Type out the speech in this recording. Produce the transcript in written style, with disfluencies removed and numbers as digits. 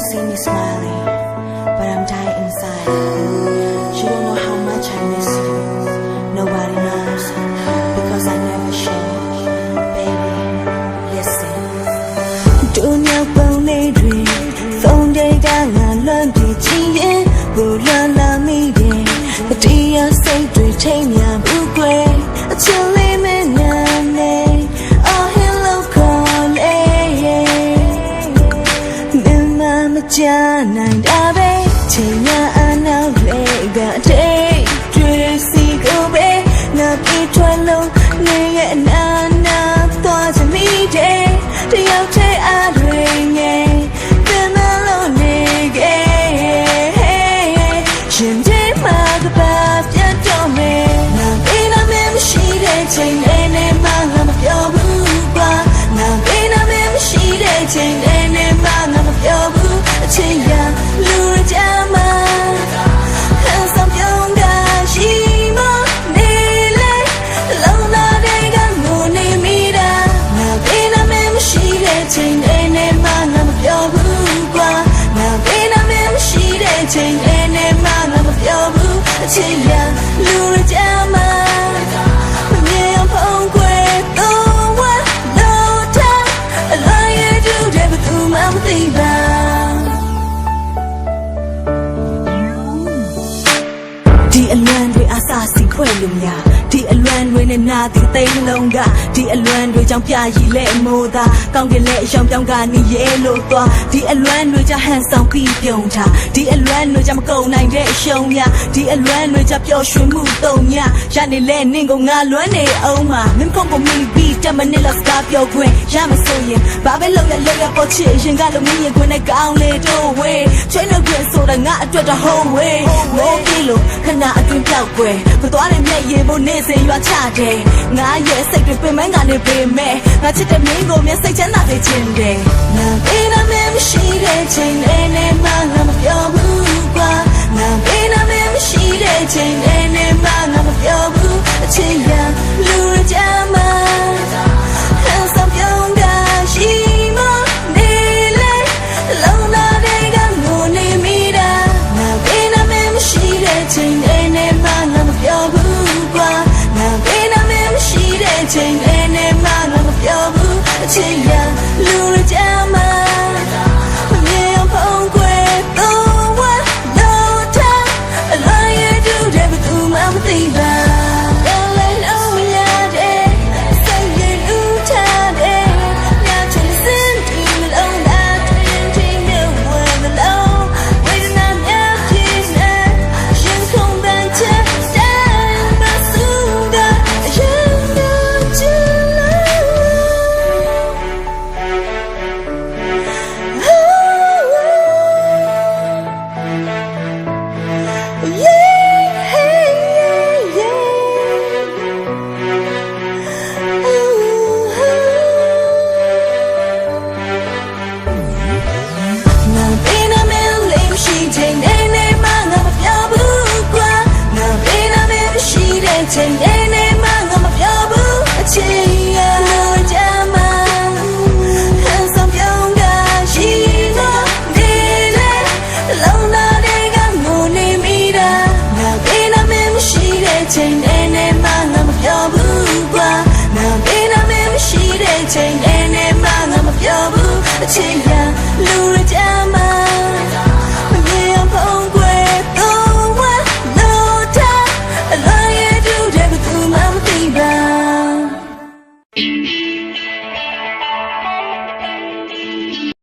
see me smiling, but I'm dying inside. You don't know how much I miss you. Nobody knows, because I never show. Baby, listen. Dunya bone dream, phone day gang alone di chin, bulan la mi de. The dia say to change ya bugwe, a chilly man ne. Oh hello call, Mama Jana da be, chenya ana lega day, dressy go be, na be twelve, ne na thoughts of me day, the out I bring it, then alone nigga, Jimmy Magabab, ya don't me, now in a mem she dating any man of your booba, now in a mem she dating any man of your booba. Chiya lurjama handsome young guy shima nile lona dega ngone mira na bina mem shire chain ene mana mapyo bugwa na bina mem shire chain ene mana mapyo bu chiya lurjama me phong kwe to wa lo ta la ye do de bu ma mti baဒီအလွမ်းတွေအဆစီခွဲလို့များဒီအလွမ်းတွေနဲ့နာသီသိမ်းလုံးကဒီအလွမ်းတွေကြောင့်ပြရည်လက်မိုးသားကောင်းကင်လက်အယောင်ပြောင်းကနေရဲလို့သွားဒီအလွမ်းတွေကြောင့်ဟန်ဆောင်ပြီးပြုံထားဒီအလွမ်းတွေကြောင့်မကုန်နိုင်တဲ့အရှုံးများဒီအလွမ်းတွေကြောင့်ပျော်ရွှင်မှုတုံများရနေလဲနင့်ကငါလွမ်းနေအောင်မှာမင်းဖုန်းကိုမိပြီးတမနစ်လောက်စကားပြောခွင့်ရမဆိုရင်ဘာပဲလုပ်ရပေါ်ချစ်ရင်ကလို့မင်းရင်ခွင့်နဲ့ကောင်းလေတော့ဝေးချွေးလို့ခွင့်ဆိုတာငါအတွက်တော့ home way မိုးပြေလို့ခဏအတွင်းပြောက်ွယ်မသွားတဲ့မျက်ရည်ဖို့နေစေရွာချတယ်ငါရဲ့စိတ်တွေပင်မကနေပေမဲ့ငါချစ်တဲ့မင်းကိုမျက်စိချမ်းသာစေချင်တယ်နာဘေးနာမင်းမရှိတဲ့ချိန်နဲ့မှငါမပြောဘူးကွာနာဘေးနာမင်းမရှိတဲ့ချိန်နဲ့မှငါမပြောဘူးအချစ်ရလူရကြမှာဟန်ဆောင်ပြောင်းတာရှိမနေလေလုံးလာတဲ့ကငိုနေမိတာနာဘေးနာမင်းမရှိတဲ့ချိန်နဲ့မှငါမပြောဘူးကွာနာဘေးနာမင်းမရှိတဲ့ချိန်နဲ့မှငါမပြောဘူးအချစ်ရလူရကြမှာမြေဖုံးကွယ်တော့ဝါတော့တာအလားရတူတဲ့ဘသူမှမသိပါချိန်နဲ့မှငါမပြောဘူးအချိန်ရလို့ကြမှာဟန်ဆောင်ပြောင်းတာရှိတော့ဒီလေလုံးလာတဲ့ကငိုနေမိတာငါဘေးနာမင်းမရှိတဲ့ချိန်နဲ့မှငါမပြောဘူးကွာငါဘေးနာမင်းမရှိတဲ့ချိန်နဲ့မှငါမပြောဘူးအချိန်ရ